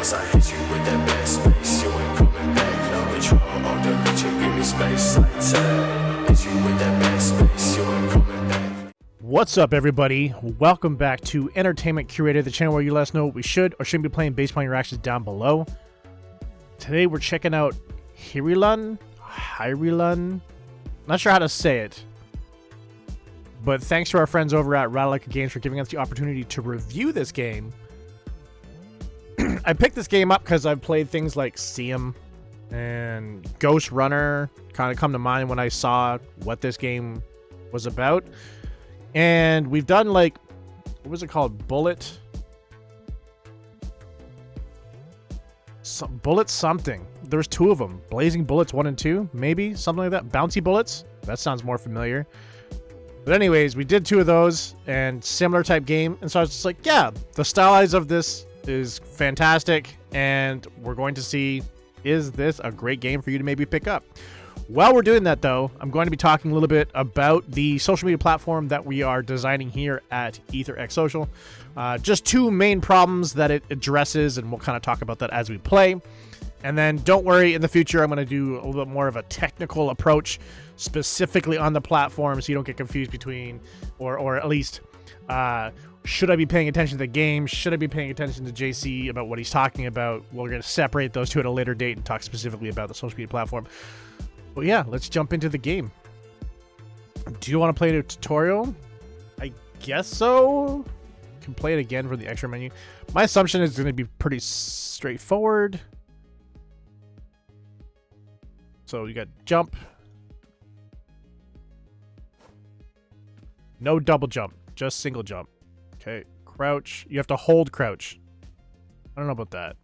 Once I hit you with that back space, you ain't coming back. No control, on the bitch, you give me space. Like that. Hit you with that back space, you ain't coming back. What's up, everybody? Welcome back to Entertainment Curator, the channel where you let us know what we should or shouldn't be playing based on your actions down below. Today we're checking out Hirilun. Not sure how to say it. But thanks to our friends over at Rattlika Games for giving us the opportunity to review this game. I picked this game up because I've played things like Seam and Ghost Runner kind of come to mind when I saw what this game was about. And we've done like, what was it called? Bullet something. There's two of them. Blazing Bullets 1 and 2, maybe? Something like that. Bouncy Bullets? That sounds more familiar. But anyways, we did 2 of those and similar type game. And so I was just like, yeah, the stylize of this is fantastic. And we're going to see, is this a great game for you to maybe pick up? While we're doing that, though, I'm going to be talking a little bit about the social media platform that we are designing here at ETHERxSOCIal. Just 2 main problems that it addresses, and we'll kind of talk about that as we play. And then don't worry, in the future, I'm going to do a little bit more of a technical approach specifically on the platform so you don't get confused between, or at least, should I be paying attention to the game? Should I be paying attention to JC about what he's talking about? We're going to separate those 2 at a later date and talk specifically about the social media platform. But yeah, let's jump into the game. Do you want to play the tutorial? I guess so. Can play it again for the extra menu. My assumption is going to be pretty straightforward. So you got jump. No double jump, just single jump. Okay, crouch. You have to hold crouch. I don't know about that.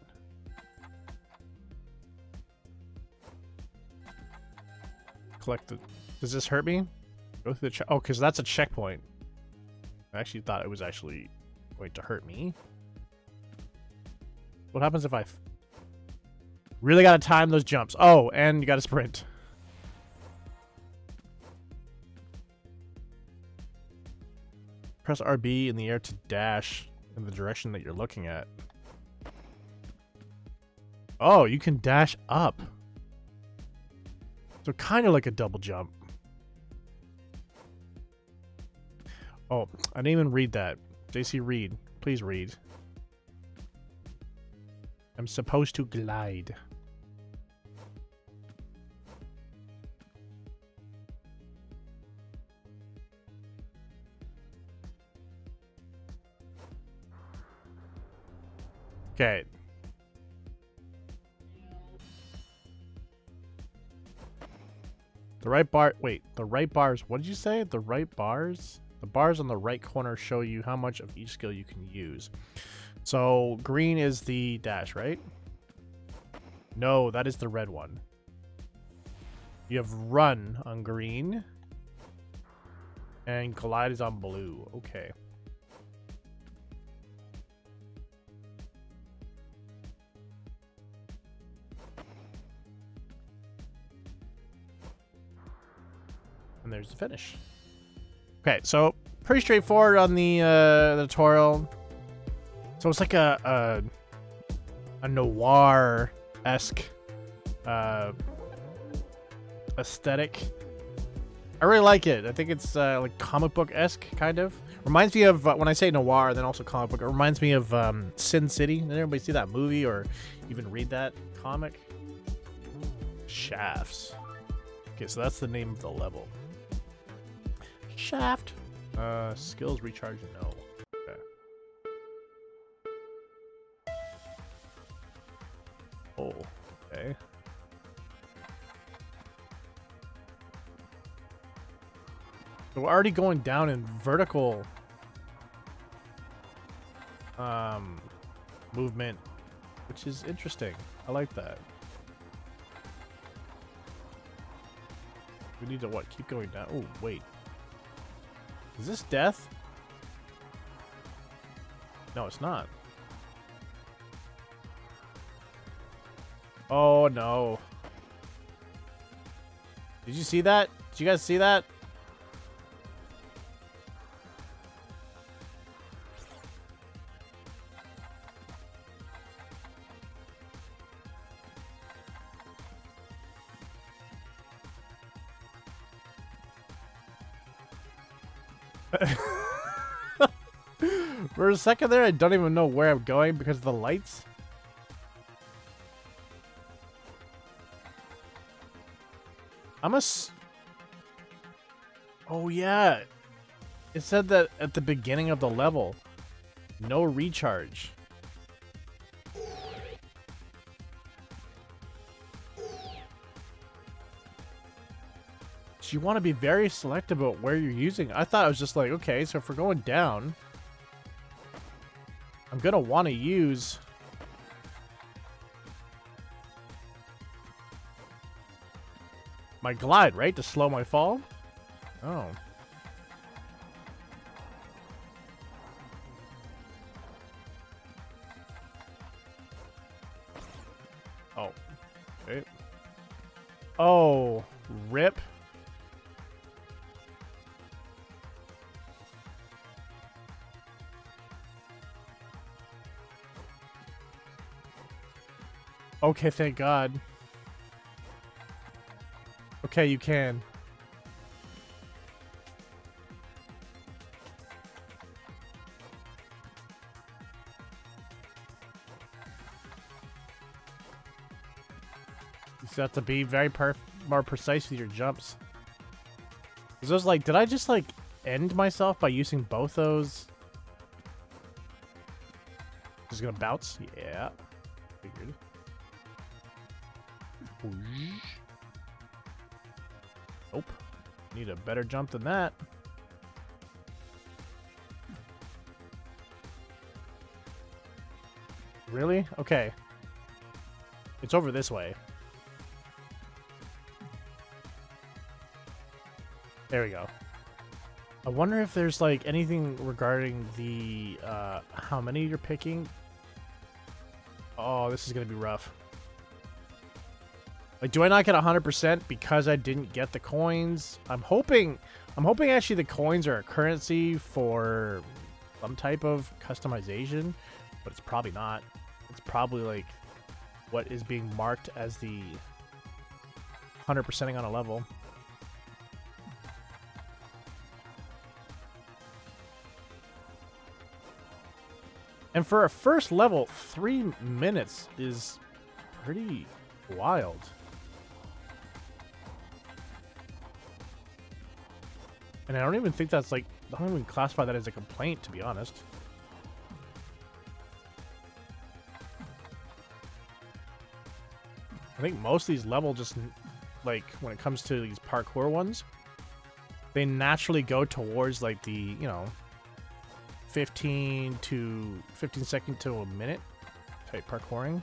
Collect the... Does this hurt me? Go through the... Oh, because that's a checkpoint. I actually thought it was actually going to hurt me. What happens if I... Really gotta time those jumps. Oh, and you gotta sprint. Press RB in the air to dash in the direction that you're looking at. Oh, you can dash up. So kind of like a double jump. Oh, I didn't even read that. JC, read. Please read. I'm supposed to glide. Okay. The right bar... Wait, the right bars... What did you say? The right bars? The bars on the right corner show you how much of each skill you can use. So, green is the dash, right? No, that is the red one. You have run on green. And glide is on blue. Okay. And there's the finish. Okay, so pretty straightforward on the tutorial. So it's like a noir-esque aesthetic. I really like it. I think it's like comic book-esque, kind of. Reminds me of, when I say noir, then also comic book, it reminds me of Sin City. Did anybody see that movie or even read that comic? Shafts. Okay, so that's the name of the level. Shaft. Skills recharge, no. Okay. Oh, okay. So we're already going down in vertical movement, which is interesting. I like that. We need to what? Keep going down. Oh, wait. Is this death? No, it's not. Oh, no. Did you see that? Did you guys see that? For a second there, I don't even know where I'm going because of the lights. Oh yeah, it said that at the beginning of the level, no recharge. So you want to be very selective about where you're using. I thought it was just like, okay, so if we're going down, I'm gonna want to use my glide, right, to slow my fall. Oh. Oh. Okay. Oh, rip. Okay, thank God. Okay, you can. You just have to be very more precise with your jumps. Because I was like, did I just like end myself by using both those? Just gonna bounce? Yeah. Figured. Nope. Need a better jump than that. Really? Okay. It's over this way. There we go. I wonder if there's like anything regarding the how many you're picking. Oh, this is gonna be rough. Like, do I not get 100% because I didn't get the coins? I'm hoping actually the coins are a currency for some type of customization, but it's probably not. It's probably like what is being marked as the 100%ing on a level. And for a first level, 3 minutes is pretty wild. And I don't even think that's like, I don't even classify that as a complaint, to be honest. I think most of these levels just, like, when it comes to these parkour ones, they naturally go towards, like, the, you know, 15 second to a minute type parkouring.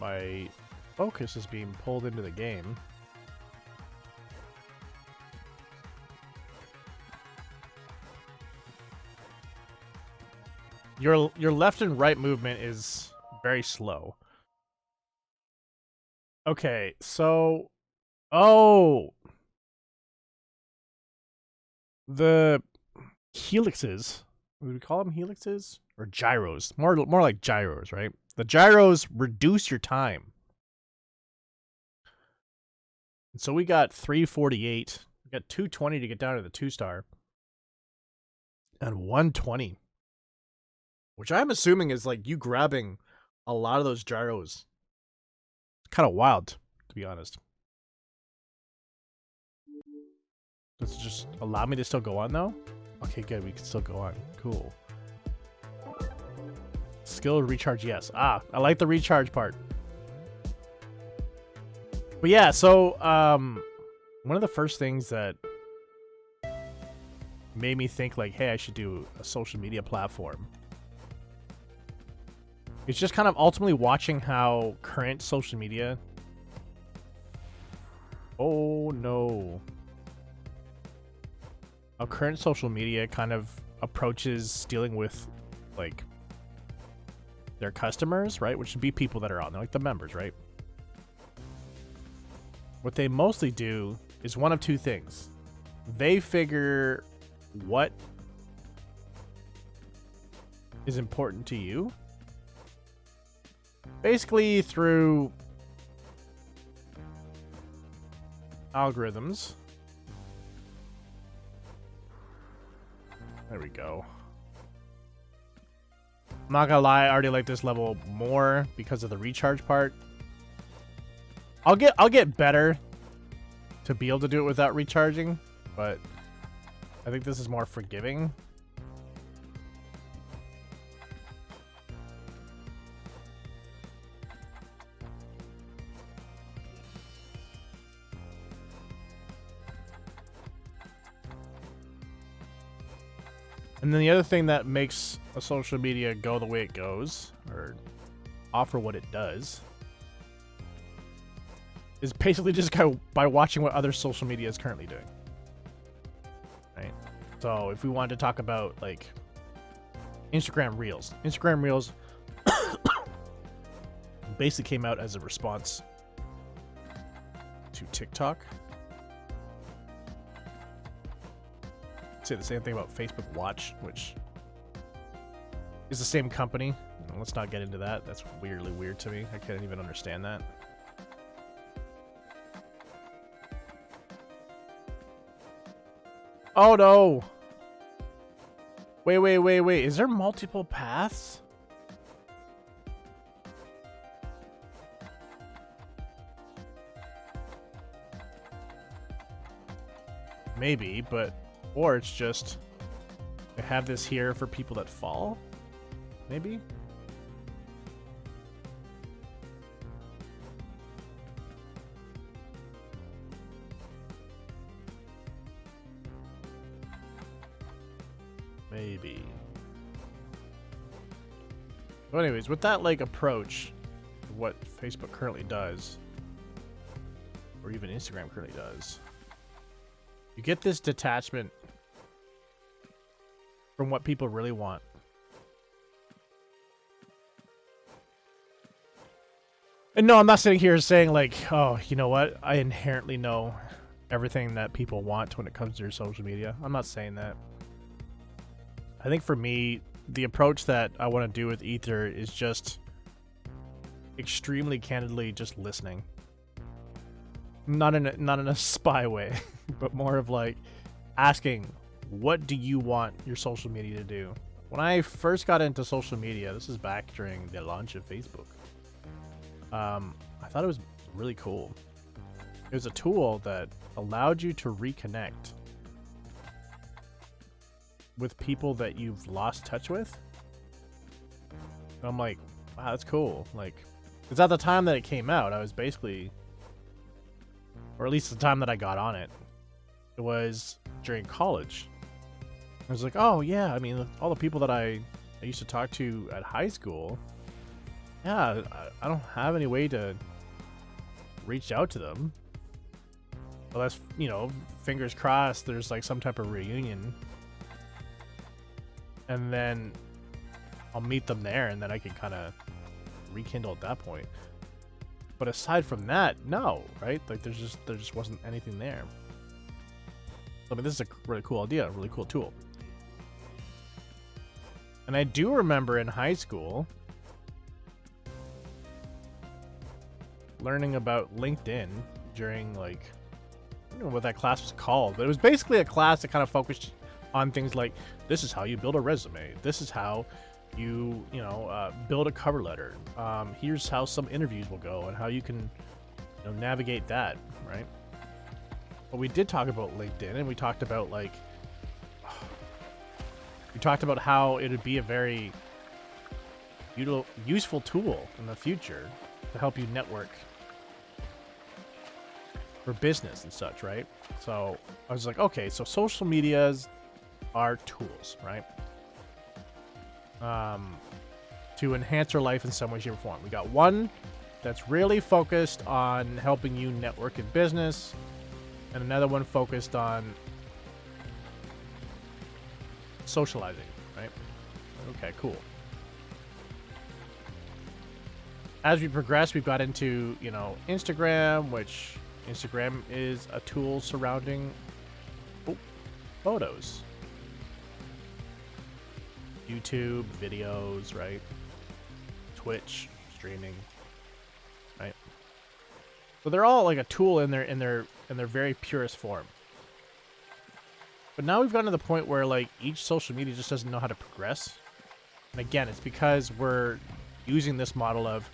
My focus is being pulled into the game. Your left and right movement is very slow. Okay, so the helixes, would we call them helixes or gyros? More like gyros, right? The gyros reduce your time. And so we got 348. We got 220 to get down to the 2-star. And 120. Which I'm assuming is like you grabbing a lot of those gyros. It's kind of wild, to be honest. Does it just allow me to still go on though? Okay, good. We can still go on. Cool. Skill recharge, yes. Ah, I like the recharge part. But yeah, so one of the first things that made me think like, hey, I should do a social media platform. It's just kind of ultimately watching how current social media. Oh no. How current social media kind of approaches dealing with like their customers, right? Which would be people that are on there, like the members, right? What they mostly do is one of two things. they figure what is important to you, basically through algorithms. There we go. I'm not gonna lie, I already like this level more because of the recharge part. I'll get better to be able to do it without recharging, but I think this is more forgiving. And then the other thing that makes a social media go the way it goes, or offer what it does, is basically just go by watching what other social media is currently doing. Right? So if we wanted to talk about like Instagram Reels basically came out as a response to TikTok. Say the same thing about Facebook Watch, which is the same company. Let's not get into that. That's weirdly weird to me. I can't even understand that. Oh no! Wait. Is there multiple paths? Maybe, but... Or it's just... I have this here for people that fall? Maybe? Maybe. So anyways, with that like approach to what Facebook currently does, or even Instagram currently does, you get this detachment from what people really want. And no, I'm not sitting here saying like, oh, you know what? I inherently know everything that people want when it comes to their social media. I'm not saying that. I think for me, the approach that I want to do with Ether is just extremely candidly just listening. Not in a spy way, but more of like asking, what do you want your social media to do? When I first got into social media, this is back during the launch of Facebook, I thought it was really cool. It was a tool that allowed you to reconnect with people that you've lost touch with. And I'm like, wow, that's cool. Like, because at the time that it came out, I was basically, or at least the time that I got on it, it was during college. I was like, oh yeah, I mean, all the people that I used to talk to at high school, yeah, I don't have any way to reach out to them. Unless, you know, fingers crossed, there's like some type of reunion. And then I'll meet them there, and then I can kind of rekindle at that point. But aside from that, no, right? Like there just wasn't anything there. I mean, this is a really cool idea, a really cool tool. And I do remember in high school learning about LinkedIn during like, I don't know what that class was called, but it was basically a class that kind of focused on things like, this is how you build a resume. This is how you build a cover letter. Here's how some interviews will go and how you can navigate that, right? But we did talk about LinkedIn, and we talked about like, how it would be a very useful tool in the future to help you network for business and such, right? So I was like, okay, so social medias are tools, right? To enhance your life in some way, shape, or form. We got one that's really focused on helping you network in business, and another one focused on socializing, right? Okay, cool. As we progress, we've got into, Instagram, which Instagram is a tool surrounding... Oh, photos. YouTube, videos, right? Twitch, streaming, right? So they're all like a tool in their very purest form. But now we've gotten to the point where like each social media just doesn't know how to progress. And again, it's because we're using this model of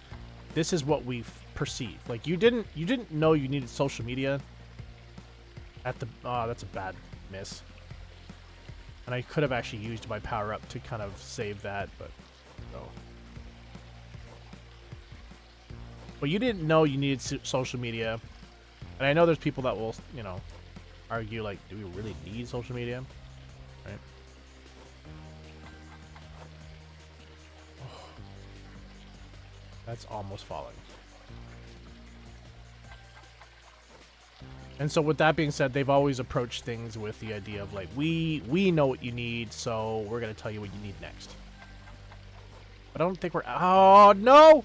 this is what we perceive. Like you didn't know you needed social media at the that's a bad miss. And I could have actually used my power up to kind of save that, but no. But you didn't know you needed social media. And I know there's people that will, you know, argue like, do we really need social media? Right? Oh, that's almost falling. And so with that being said, they've always approached things with the idea of like, we know what you need, so we're going to tell you what you need next. But I don't think we're... Oh, no!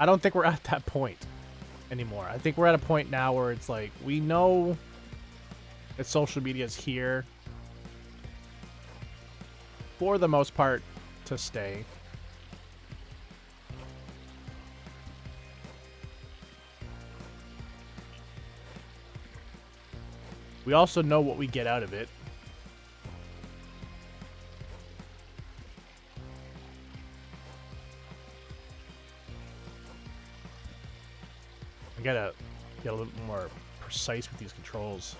I don't think we're at that point anymore. I think we're at a point now where it's like, we know that social media is here for the most part to stay. We also know what we get out of it. I gotta get a little more precise with these controls.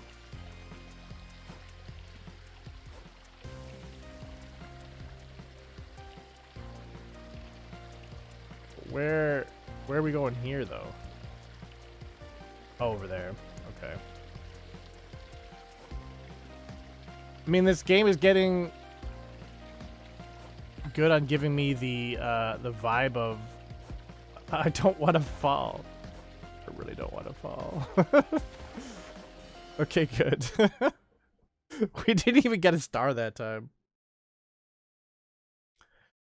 Where are we going here, though? Oh, over there. Okay. I mean, this game is getting good on giving me the vibe of I don't want to fall. I really don't want to fall. Okay, good. We didn't even get a star that time.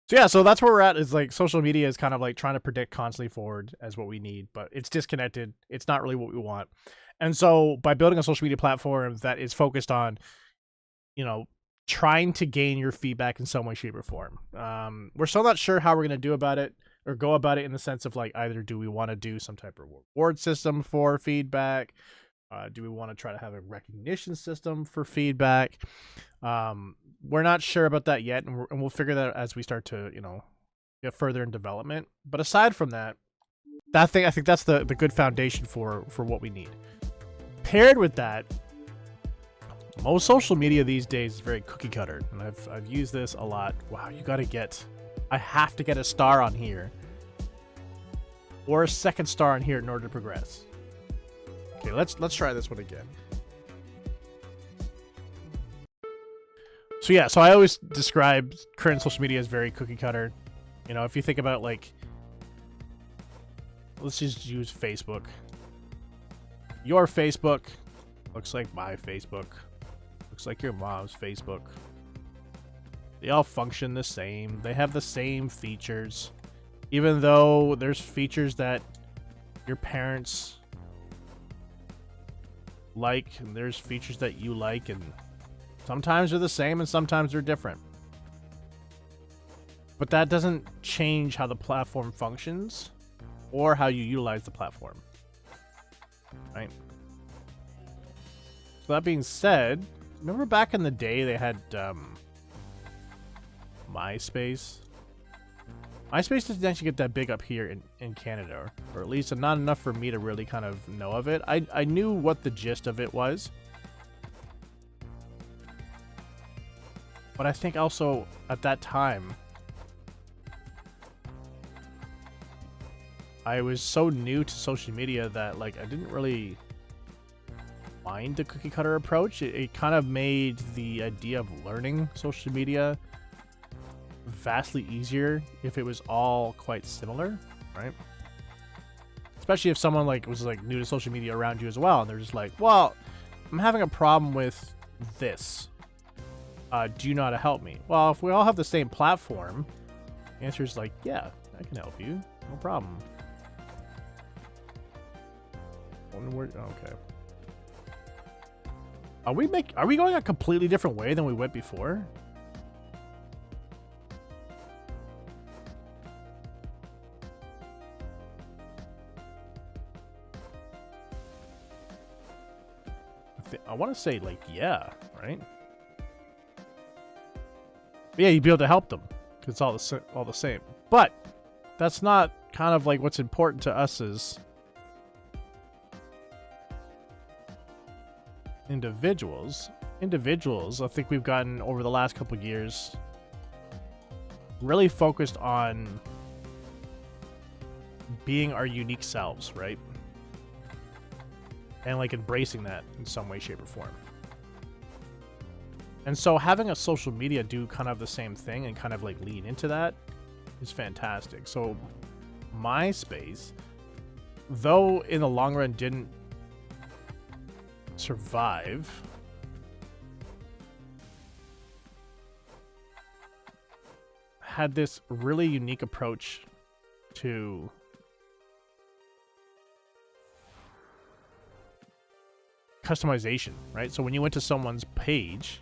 So yeah, so that's where we're at, is like social media is kind of like trying to predict constantly forward as what we need, but it's disconnected. It's not really what we want. And so by building a social media platform that is focused on, you know, trying to gain your feedback in some way, shape, or form. We're still not sure how we're going to do about it or go about it in the sense of like, either do we want to do some type of reward system for feedback? Do we want to try to have a recognition system for feedback? We're not sure about that yet, and we'll figure that out as we start to, you know, get further in development. But aside from that, I think that's the good foundation for what we need. Paired with that, most social media these days is very cookie cutter, and I've used this a lot. Wow, I have to get a star on here, or a second star on here in order to progress. Okay, let's try this one again. So yeah, so I always describe current social media as very cookie cutter. You know, if you think about like, let's just use Facebook. Your Facebook looks like my Facebook. Looks like your mom's Facebook. They all function the same. They have the same features. Even though there's features that your parents like, and there's features that you like, and sometimes they're the same and sometimes they're different. But that doesn't change how the platform functions or how you utilize the platform. Right? So that being said, remember back in the day they had MySpace? MySpace doesn't actually get that big up here in Canada, or at least not enough for me to really kind of know of it. I knew what the gist of it was. But I think also at that time, I was so new to social media that like I didn't really mind the cookie cutter approach. It kind of made the idea of learning social media vastly easier if it was all quite similar, right? Especially if someone like was like new to social media around you as well, and they're just like, well, I'm having a problem with this. Do you know how to help me? Well, if we all have the same platform, the answer is like, yeah, I can help you. No problem. Okay. Are we going a completely different way than we went before? I want to say like, yeah, right? But yeah, you'd be able to help them because it's all the same. But that's not kind of like what's important to us as individuals. I think we've gotten over the last couple of years really focused on being our unique selves, right? And like embracing that in some way, shape, or form. And so having a social media do kind of the same thing and kind of like lean into that is fantastic. So MySpace, though in the long run didn't survive, had this really unique approach to customization, right? So when you went to someone's page,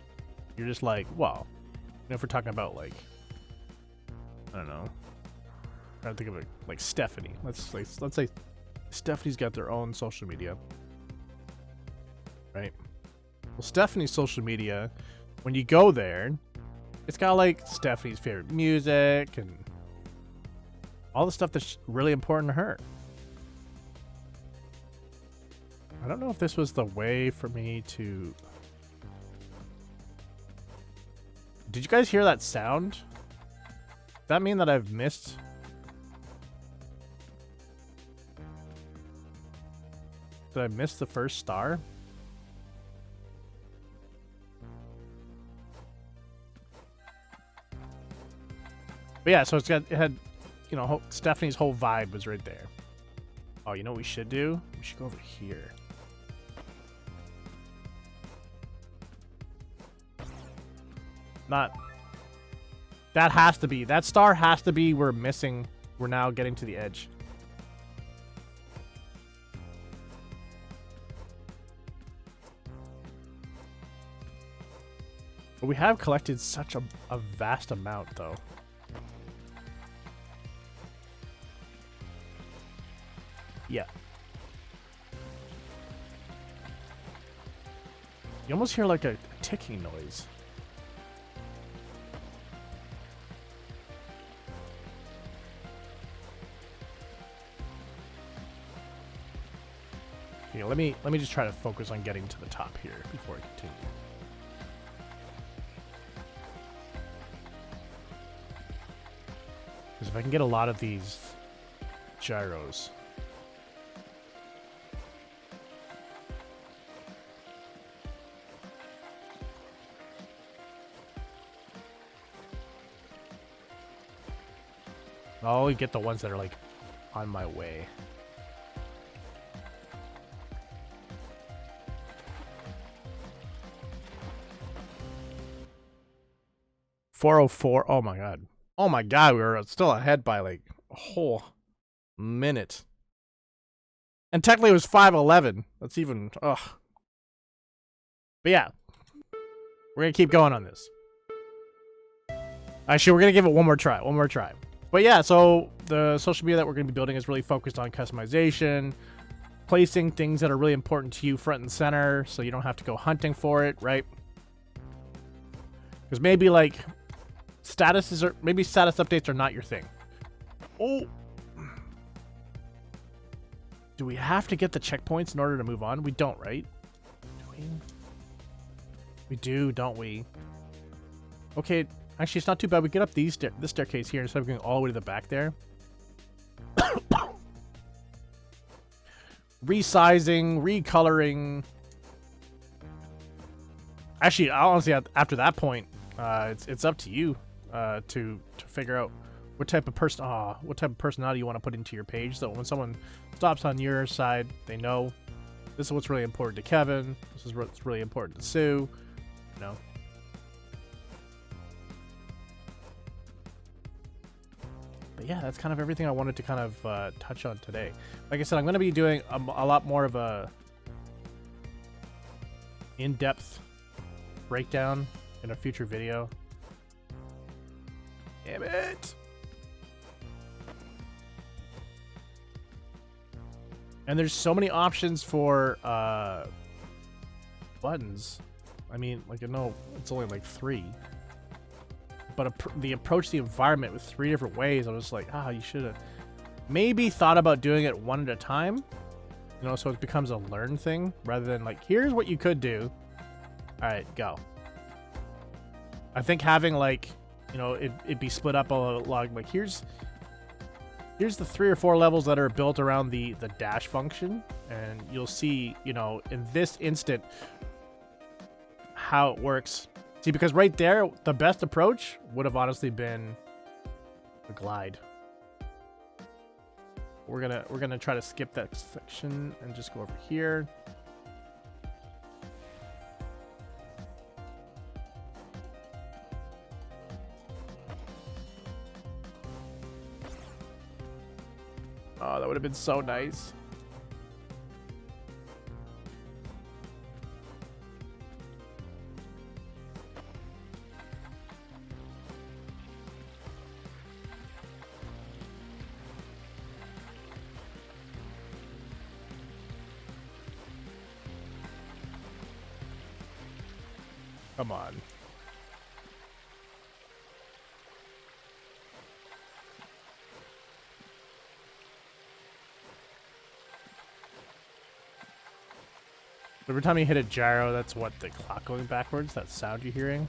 you're just like, well, you know, if we're talking about like, I don't know, I'm trying to think of it, like Stephanie. Let's say Stephanie's got their own social media, right? Well, Stephanie's social media, when you go there, it's got like Stephanie's favorite music and all the stuff that's really important to her. I don't know if this was the way for me to... Did you guys hear that sound? Does that mean that I've missed... Did I miss the first star? But yeah, so it had, you know, Stephanie's whole vibe was right there. Oh, you know what we should do? We should go over here. That has to be, that star has to be, we're now getting to the edge. But we have collected such a vast amount though. Yeah. You almost hear like a ticking noise. Okay, let me just try to focus on getting to the top here before I continue. Because if I can get a lot of these gyros. I'll only get the ones that are like on my way. $404. Oh my god. Oh my god, we were still ahead by like a whole minute. And technically it was 5:11. That's even ugh. But yeah. We're gonna keep going on this. Actually, we're gonna give it one more try. But yeah, so the social media that we're going to be building is really focused on customization, placing things that are really important to you front and center so you don't have to go hunting for it, right? Because maybe like status updates are not your thing. Oh. Do we have to get the checkpoints in order to move on? We don't, right? Do we? We do, don't we? Okay. Actually, it's not too bad. We get up this staircase here instead of going all the way to the back there. Resizing, recoloring. Actually, honestly, after that point, it's up to you to figure out what type of personality you want to put into your page. So when someone stops on your side, they know this is what's really important to Kevin. This is what's really important to Sue. You know. But yeah, that's kind of everything I wanted to kind of touch on today. Like I said, I'm going to be doing a lot more of a in-depth breakdown in a future video. Damn it! And there's so many options for buttons. I mean, like, I know it's only like 3. But the approach the environment with 3 different ways, I was like, you should have maybe thought about doing it one at a time. You know, so it becomes a learn thing rather than like, here's what you could do. All right, go. I think having like, you know, it'd be split up a lot. Like, here's the 3 or 4 levels that are built around the dash function, and you'll see, you know, in this instant how it works. See, because right there, the best approach would have honestly been the glide. We're gonna try to skip that section and just go over here. Oh, that would have been so nice. Come on. Every time you hit a gyro, that's what, the clock going backwards? That sound you're hearing?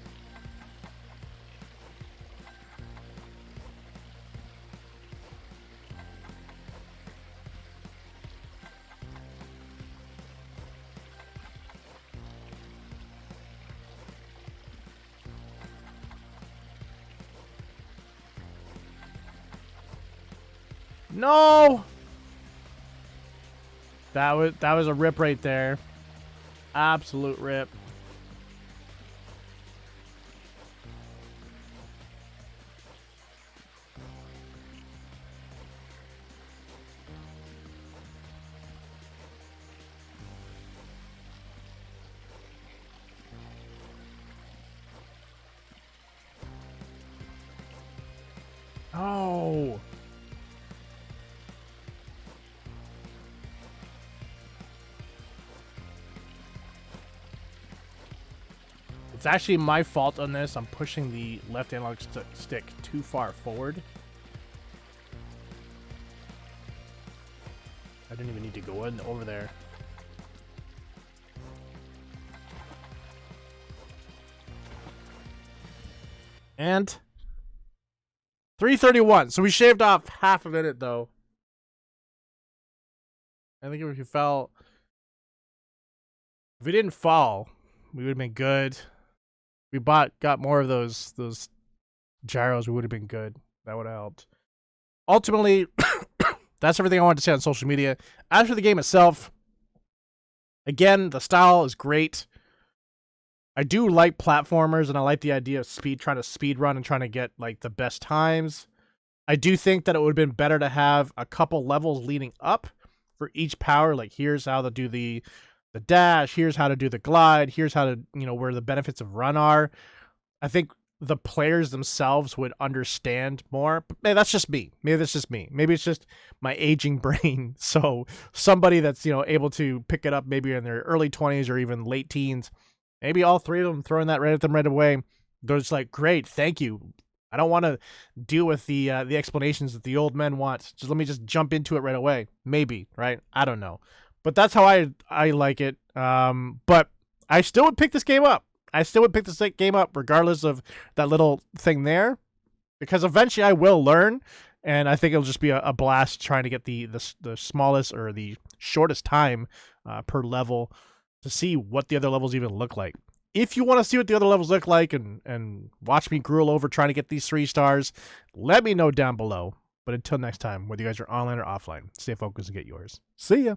No! That was a rip right there. Absolute rip. Oh. It's actually my fault on this. I'm pushing the left analog stick too far forward. I didn't even need to go in over there. And 3:31. So we shaved off half a minute though. I think if we fell, if we didn't fall, we would have been good. We got more of those gyros, we would have been good. That would have helped. Ultimately, that's everything I wanted to say on social media. As for the game itself, again, the style is great. I do like platformers, and I like the idea of trying to speed run and trying to get like the best times. I do think that it would have been better to have a couple levels leading up for each power. Like, here's how to do the dash, here's how to do the glide, here's how to, you know, where the benefits of run are. I think the players themselves would understand more. But maybe that's just me. Maybe that's just me. Maybe it's just my aging brain. So somebody that's, you know, able to pick it up maybe in their early 20s or even late teens, maybe all 3 of them throwing that right at them right away. They're just like, great, thank you. I don't want to deal with the explanations that the old men want. Just let me just jump into it right away. Maybe, right? I don't know. But that's how I like it. But I still would pick this game up. I still would pick this game up regardless of that little thing there. Because eventually I will learn. And I think it'll just be a blast trying to get the smallest or the shortest time per level to see what the other levels even look like. If you want to see what the other levels look like and watch me gruel over trying to get these 3 stars, let me know down below. But until next time, whether you guys are online or offline, stay focused and get yours. See ya.